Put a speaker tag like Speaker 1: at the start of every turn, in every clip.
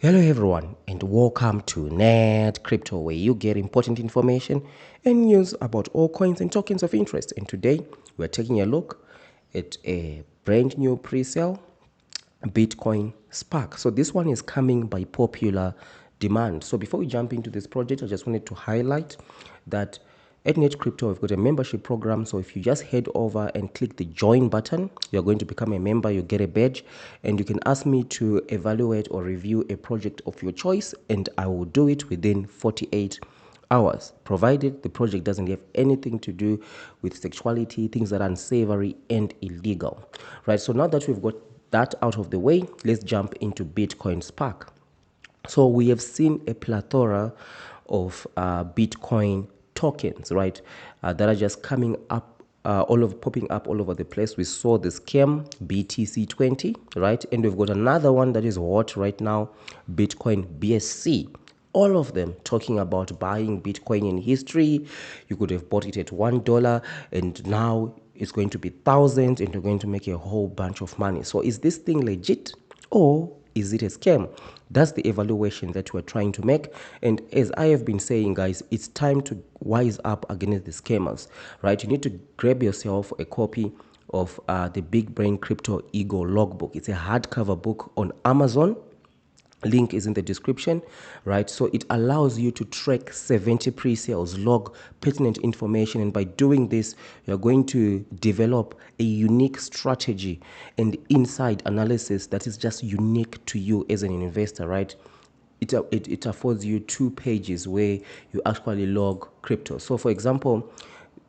Speaker 1: Hello everyone and welcome to Net Crypto, where you get important information and news about all coins and tokens of interest. And today we're taking a look at a brand new pre-sale Bitcoin Spark. So this one is coming by popular demand. So before we jump into this project, I just wanted to highlight that at Net Crypto, we've got a membership program. So if you just head over and click the join button, you're going to become a member, you get a badge, and you can ask me to evaluate or review a project of your choice, and I will do it within 48 hours, provided the project doesn't have anything to do with sexuality, things that are unsavory and illegal. Right, so now that we've got that out of the way, let's jump into Bitcoin Spark. So we have seen a plethora of Bitcoin tokens, right, that are just coming up, popping up all over the place. We saw the scam BTC20, right, and we've got another one that is hot right now, Bitcoin BSC. All of them talking about buying Bitcoin in history. You could have bought it at $1 and now it's going to be thousands and you're going to make a whole bunch of money. So is this thing legit or is it a scam? That's the evaluation that we're trying to make. And as I have been saying, guys, it's time to wise up against the scammers, right? You need to grab yourself a copy of the Big Brain Crypto Ego Logbook. It's a hardcover book on Amazon. Link is in the description, right? So it allows you to track 70 pre-sales, log pertinent information, and by doing this, you're going to develop a unique strategy and inside analysis that is just unique to you as an investor, right? It affords you 2 pages where you actually log crypto. So for example,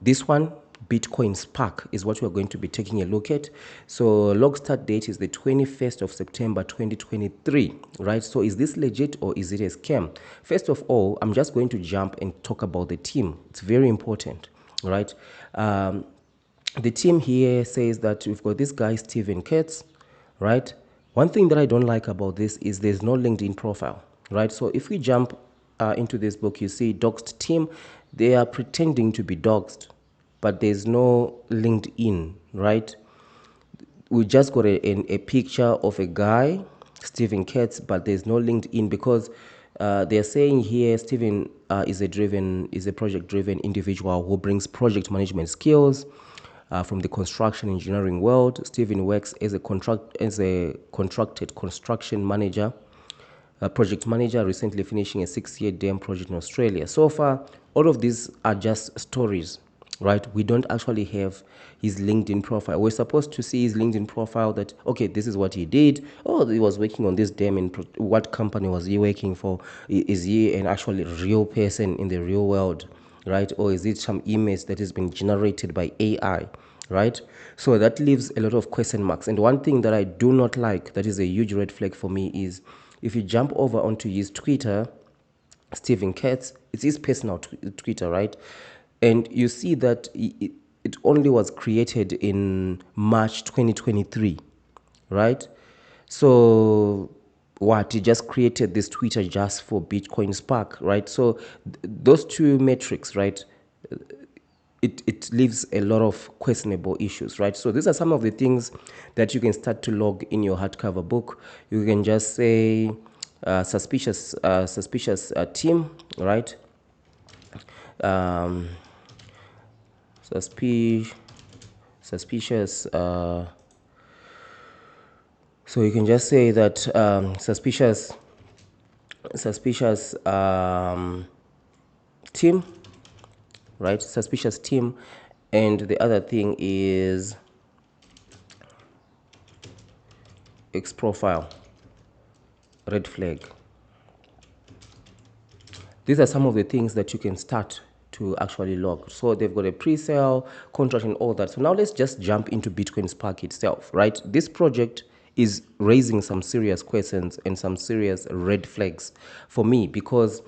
Speaker 1: this one, Bitcoin Spark, is what we're going to be taking a look at. So log start date is the 21st of September 2023, right? So is this legit or is it a scam? First of all, I'm just going to jump and talk about the team. It's very important, right? The team here says that we've got this guy, Steven Katz, right? One thing that I don't like about this is there's no LinkedIn profile, right? So if we jump into this book, you see doxed team, they are pretending to be doxed, but there's no LinkedIn, right? We just got a picture of a guy, Steven Katz, but there's no LinkedIn because they're saying here Steven is a project-driven individual who brings project management skills from the construction engineering world. Steven works as a contracted construction manager, project manager, recently finishing a 6-year DEM project in Australia. So far, all of these are just stories, right? We don't actually have his LinkedIn profile. We're supposed to see his LinkedIn profile that, okay, this is what he did. Oh, he was working on this DEM. What company was he working for? Is he an actually real person in the real world, right? Or is it some image that has been generated by AI? Right? So that leaves a lot of question marks. And one thing that I do not like, that is a huge red flag for me, is if you jump over onto his Twitter, Steven Katz, it's his personal Twitter, right? And you see that it only was created in March 2023, right? So what, he just created this Twitter just for Bitcoin Spark, right? So those two metrics, right? It leaves a lot of questionable issues, right? So these are some of the things that you can start to log in your hardcover book. You can just say suspicious team, right? Um, suspicious. So you can just say that suspicious team, right? Suspicious team. And the other thing is X profile, red flag. These are some of the things that you can start to actually log. So they've got a pre-sale contract and all that. So now let's just jump into Bitcoin Spark itself, right? This project is raising some serious questions and some serious red flags for me because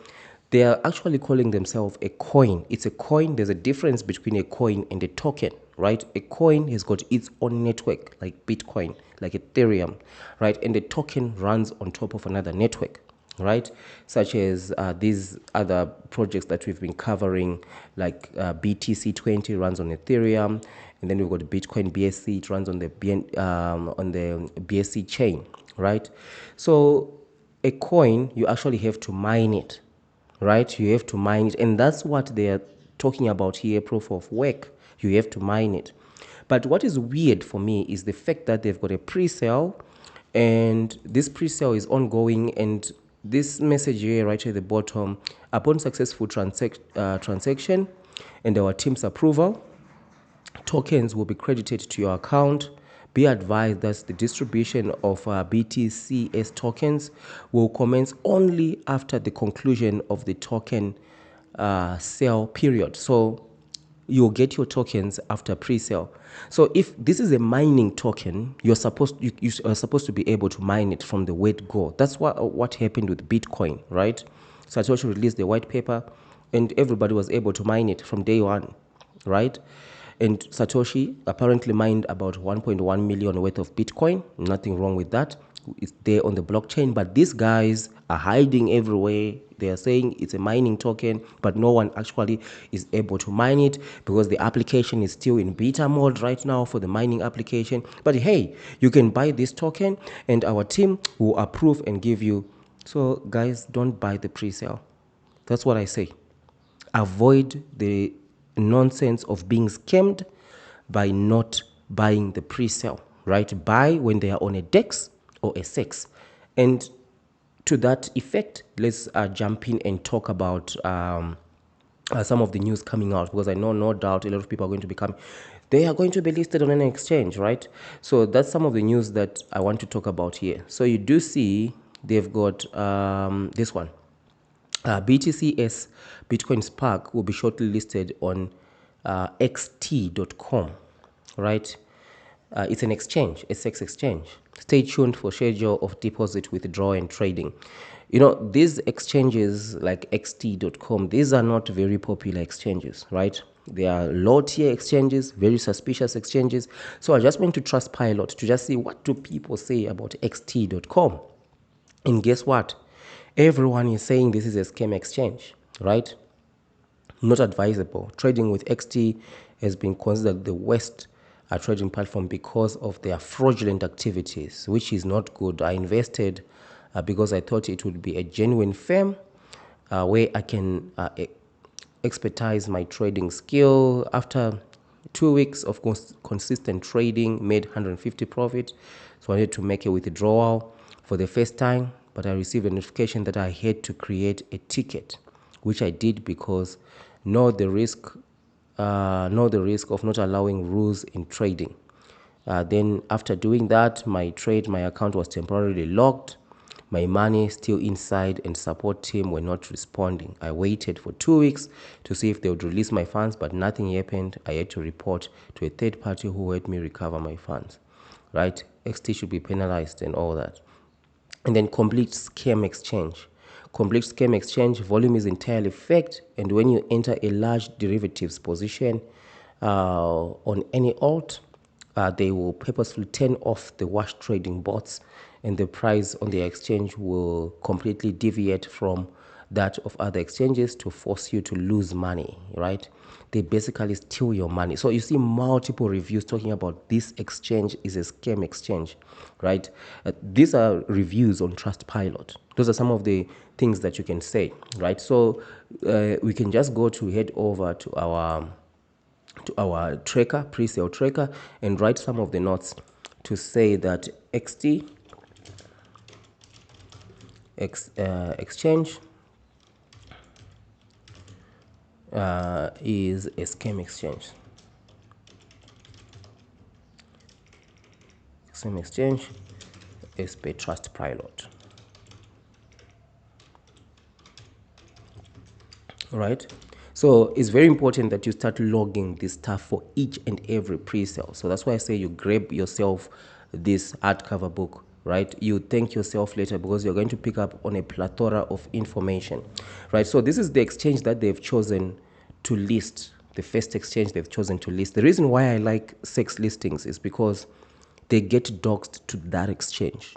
Speaker 1: they are actually calling themselves a coin. It's a coin. There's a difference between a coin and a token, right? A coin has got its own network, like Bitcoin, like Ethereum, right? And the token runs on top of another network, right? Such as these other projects that we've been covering, like BTC20 runs on Ethereum, and then we've got Bitcoin BSC, it runs on the BSC chain, right? So a coin, you actually have to mine it, right? You have to mine it. And that's what they are talking about here, proof of work. You have to mine it. But what is weird for me is the fact that they've got a pre-sale, and this pre-sale is ongoing, and this message here right at the bottom, upon successful transaction and our team's approval, tokens will be credited to your account. Be advised that the distribution of BTCs tokens will commence only after the conclusion of the token sale period. So you'll get your tokens after pre-sale. So if this is a mining token, you are supposed to be able to mine it from the word go. That's what happened with Bitcoin, right? Satoshi released the white paper, and everybody was able to mine it from day one, right? And Satoshi apparently mined about 1.1 million worth of Bitcoin. Nothing wrong with that. It's there on the blockchain, but these guys are hiding everywhere. They are saying it's a mining token, but no one actually is able to mine it because the application is still in beta mode right now for the mining application. But hey, you can buy this token and our team will approve and give you. So guys, don't buy the pre-sale. That's what I say. Avoid the nonsense of being scammed by not buying the pre-sale, right? Buy when they are on a DEX or a SEX. And to that effect, let's jump in and talk about some of the news coming out, because I know no doubt a lot of people are going to become, they are going to be listed on an exchange, right? So that's some of the news that I want to talk about here. So you do see they've got this one. BTCS, Bitcoin Spark, will be shortly listed on xt.com, right? It's an exchange, a sex exchange. Stay tuned for schedule of deposit, withdrawal, and trading. You know, these exchanges like xt.com, these are not very popular exchanges, right? They are low-tier exchanges, very suspicious exchanges. So I just went to Trustpilot to just see what do people say about xt.com. And guess what? Everyone is saying this is a scam exchange, right? Not advisable. Trading with XT has been considered the worst trading platform because of their fraudulent activities, which is not good. I invested because I thought it would be a genuine firm where I can expertise my trading skill. After 2 weeks of consistent trading, made 150 profit. So I wanted to make a withdrawal for the first time, but I received a notification that I had to create a ticket, which I did because know the risk of not allowing rules in trading. Then after doing that, my account was temporarily locked. My money still inside, and support team were not responding. I waited for 2 weeks to see if they would release my funds, but nothing happened. I had to report to a third party who helped me recover my funds. Right? XT should be penalized and all that. And then complete scam exchange. Complete scam exchange, volume is entirely faked, and when you enter a large derivatives position on any alt, they will purposefully turn off the wash trading bots, and the price on the exchange will completely deviate from that of other exchanges to force you to lose money, right? They basically steal your money. So you see multiple reviews talking about this exchange is a scam exchange, right? These are reviews on Trustpilot. Those are some of the things that you can say, right? So we can just head over to our tracker, pre-sale tracker, and write some of the notes to say that XT exchange is a scam exchange. Scam exchange is per Trustpilot. Right? So it's very important that you start logging this stuff for each and every pre-sale. So that's why I say you grab yourself this hardcover book, right? You thank yourself later because you're going to pick up on a plethora of information, right? So this is the exchange that they've chosen to list, the first exchange they've chosen to list. The reason why I like sex listings is because they get doxed to that exchange,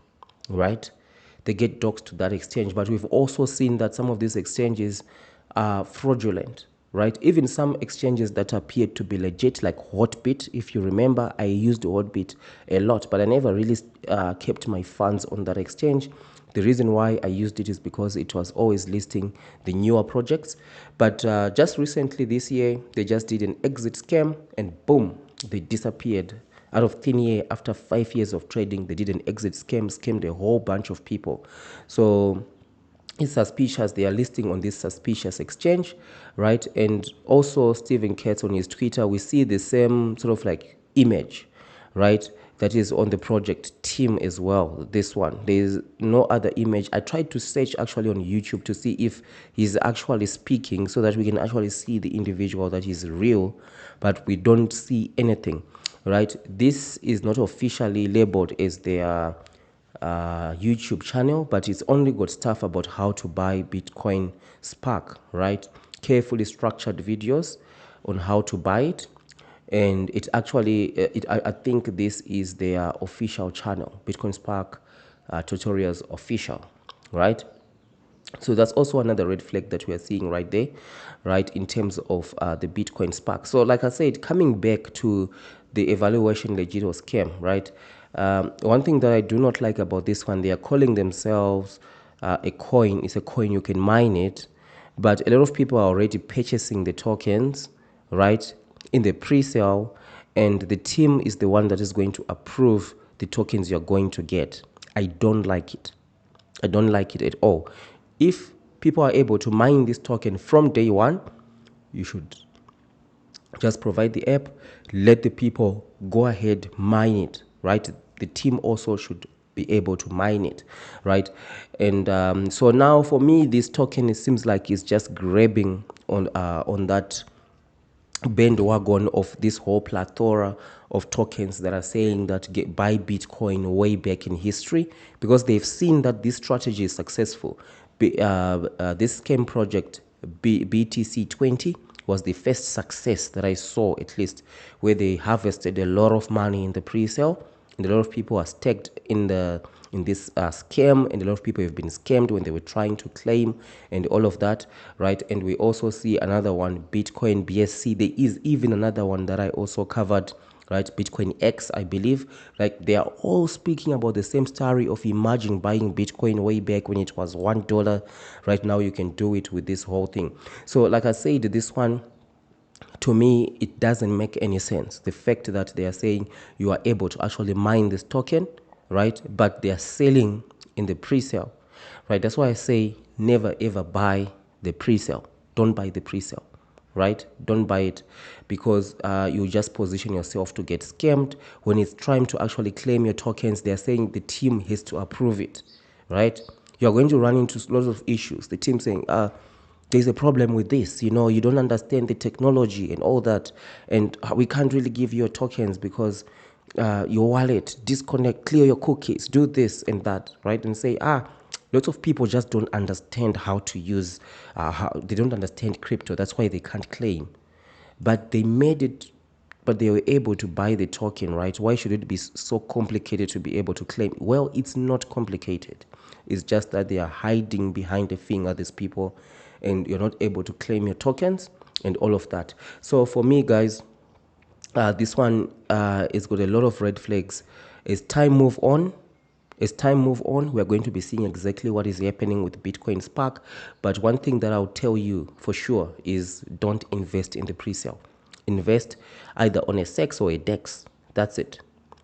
Speaker 1: right? They get doxed to that exchange. But we've also seen that some of these exchanges are fraudulent, right? Even some exchanges that appear to be legit, like Hotbit. If you remember, I used Hotbit a lot, but I never really kept my funds on that exchange The reason why I used it is because it was always listing the newer projects. But just recently this year, they just did an exit scam and boom, they disappeared out of thin air. After 5 years of trading, they did an exit scam, scammed a whole bunch of people. So it's suspicious. They are listing on this suspicious exchange, right? And also Stephen Katz on his Twitter, we see the same sort of like image, right? That is on the project team as well. This one, there is no other image. I tried to search actually on YouTube to see if he's actually speaking so that we can actually see the individual that is real, but we don't see anything, right? This is not officially labeled as their YouTube channel, but it's only got stuff about how to buy Bitcoin Spark, right? Carefully structured videos on how to buy it. And it actually, I think this is their official channel, Bitcoin Spark Tutorials Official, right? So that's also another red flag that we are seeing right there, right, in terms of the Bitcoin Spark. So like I said, coming back to the evaluation legit or scam, right? One thing that I do not like about this one, they are calling themselves a coin. It's a coin, you can mine it, but a lot of people are already purchasing the tokens, right, in the pre-sale, and the team is the one that is going to approve the tokens you're going to get. I don't like it. I don't like it at all. If people are able to mine this token from day one, you should just provide the app, let the people go ahead, mine it, right? The team also should be able to mine it, right? And so now for me, this token, it seems like it's just grabbing on that bandwagon of this whole plethora of tokens that are saying that buy Bitcoin way back in history, because they've seen that this strategy is successful. This scam project, BTC20, was the first success that I saw, at least, where they harvested a lot of money in the pre-sale, and a lot of people are staked in this scam, and a lot of people have been scammed when they were trying to claim and all of that, right? And we also see another one, Bitcoin BSC. There is even another one that I also covered, right? Bitcoin X, I believe. Like, they are all speaking about the same story of imagine buying Bitcoin way back when it was $1. Right now you can do it with this whole thing. So like I said, this one, to me, it doesn't make any sense. The fact that they are saying you are able to actually mine this token, right? But they are selling in the pre-sale, right? That's why I say never ever buy the pre-sale. Don't buy the pre-sale, right? Don't buy it, because you just position yourself to get scammed. When it's time to actually claim your tokens, they're saying the team has to approve it, right? You're going to run into lots of issues. The team saying, there's a problem with this, you don't understand the technology and all that, and we can't really give you your tokens because your wallet, disconnect, clear your cookies, do this and that, right? And say, lots of people just don't understand how to use, they don't understand crypto. That's why they can't claim. But they made it, but they were able to buy the token, right? Why should it be so complicated to be able to claim? Well, it's not complicated. It's just that they are hiding behind the finger, these people, and you're not able to claim your tokens and all of that. So for me, guys, this one has got a lot of red flags. As time move on, we're going to be seeing exactly what is happening with Bitcoin Spark. But one thing that I'll tell you for sure is don't invest in the pre-sale. Invest either on a SEX or a DEX. That's it,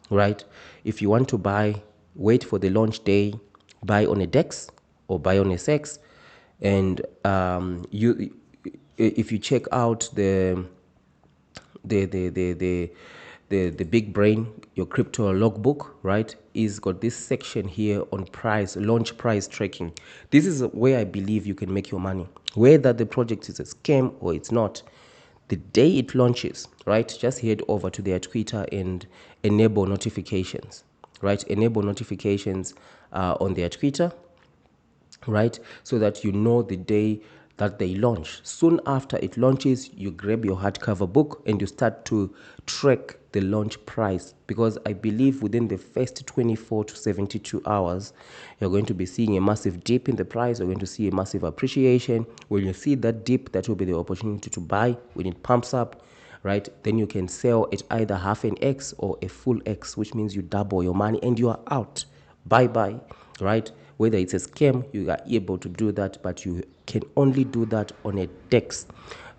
Speaker 1: right? If you want to buy, wait for the launch day, buy on a DEX or buy on a SEX. And if you check out the big brain, your crypto logbook, right, is got this section here on price, launch price tracking. This is where I believe you can make your money, whether the project is a scam or it's not. The day it launches, right, just head over to their Twitter and enable notifications, right? Enable notifications on their Twitter, right? So that you know the day that they launch. Soon after it launches, you grab your hardcover book and you start to track the launch price, because I believe within the first 24 to 72 hours, you're going to be seeing a massive dip in the price. You're going to see a massive appreciation. When you see that dip, that will be the opportunity to buy. When it pumps up, right, then you can sell at either half an X or a full X, which means you double your money and you are out. Bye-bye, right? whether it's a scam, you are able to do that, but you can only do that on a DEX,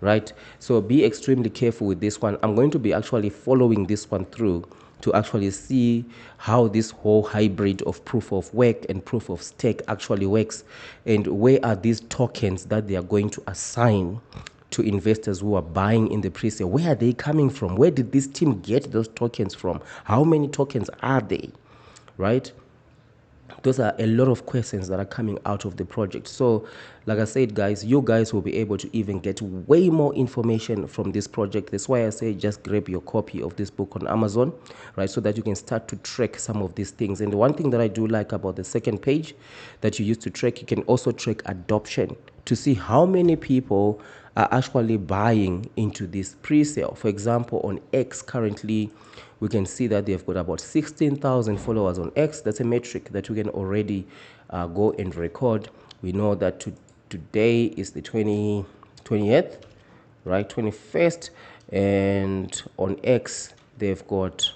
Speaker 1: right? So be extremely careful with this one. I'm going to be actually following this one through to actually see how this whole hybrid of proof of work and proof of stake actually works, and where are these tokens that they are going to assign to investors who are buying in the pre-sale. Where are they coming from? Where did this team get those tokens from? How many tokens are they, right? Those are a lot of questions that are coming out of the project. So like I said, guys, you guys will be able to even get way more information from this project. That's why I say just grab your copy of this book on Amazon, right, so that you can start to track some of these things. And the one thing that I do like about the second page that you use to track, you can also track adoption to see how many people are actually buying into this pre-sale. For example, on X currently, we can see that they've got about 16,000 followers on X. That's a metric that we can already go and record. We know that today is the 20th, right, 21st, and on X they've got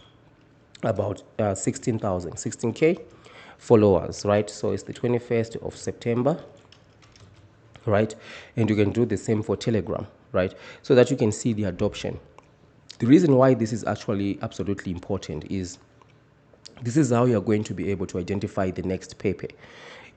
Speaker 1: about 16,000, 16K followers, right? So it's the 21st of September, right? And you can do the same for Telegram, right? So that you can see the adoption. The reason why this is actually absolutely important is this is how you're going to be able to identify the next Pepe.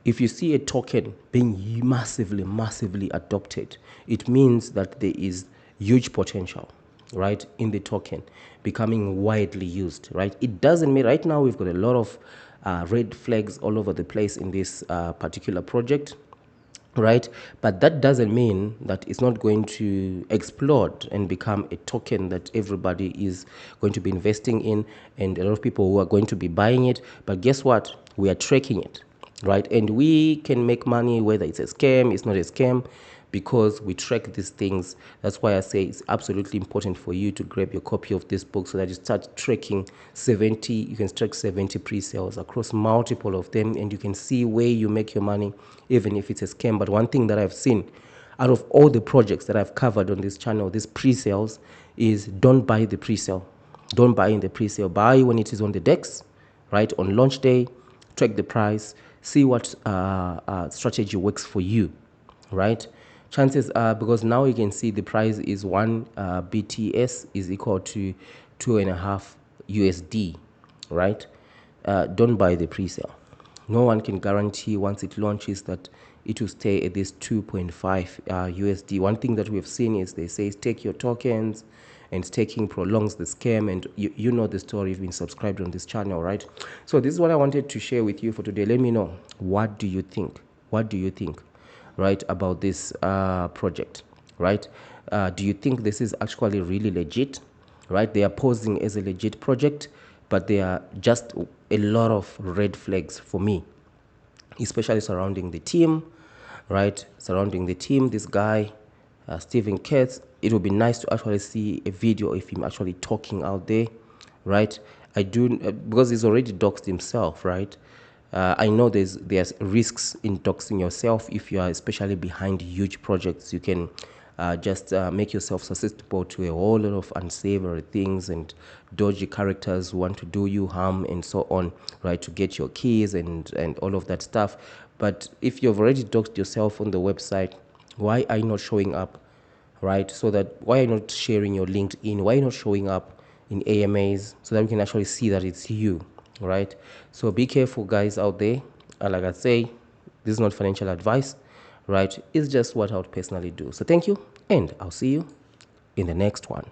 Speaker 1: If you see a token being massively adopted, it means that there is huge potential, right, in the token becoming widely used, right? It doesn't mean right now we've got a lot of red flags all over the place in this particular project, right? But that doesn't mean that it's not going to explode and become a token that everybody is going to be investing in, and a lot of people who are going to be buying it. But guess what? We are tracking it, right? And we can make money whether it's a scam, it's not a scam, because we track these things. That's why I say it's absolutely important for you to grab your copy of this book so that you start tracking 70, you can track 70 pre-sales across multiple of them, and you can see where you make your money, even if it's a scam. But one thing that I've seen out of all the projects that I've covered on this channel, these pre-sales, is don't buy the pre-sale. Don't buy in the pre-sale. Buy when it is on the DEX, right, on launch day, track the price, see what strategy works for you, right? Chances are, because now you can see the price is 1 BTS is equal to 2.5 USD, right? Don't buy the pre-sale. No one can guarantee once it launches that it will stay at this 2.5 USD. One thing that we've seen is they say stake your tokens, and staking prolongs the scam, and you know the story. You've been subscribed on this channel, right? So this is what I wanted to share with you for today. Let me know, what do you think? What do you think, right, about this project, right? Do you think this is actually really legit, right? They are posing as a legit project, but there are just a lot of red flags for me, especially surrounding the team, right? Surrounding the team, this guy, Stephen Katz. It would be nice to actually see a video of him actually talking out there, right? I do, because he's already doxed himself, right? I know there's risks in doxing yourself. If you are especially behind huge projects, you can just make yourself susceptible to a whole lot of unsavory things and dodgy characters who want to do you harm and so on, right, to get your keys and all of that stuff. But if you've already doxed yourself on the website, why are you not showing up, right? So that, why are you not sharing your LinkedIn? Why are you not showing up in AMAs so that we can actually see that it's you, right? So be careful, guys, out there. Like I say, this is not financial advice, right? It's just what I would personally do. So thank you, and I'll see you in the next one.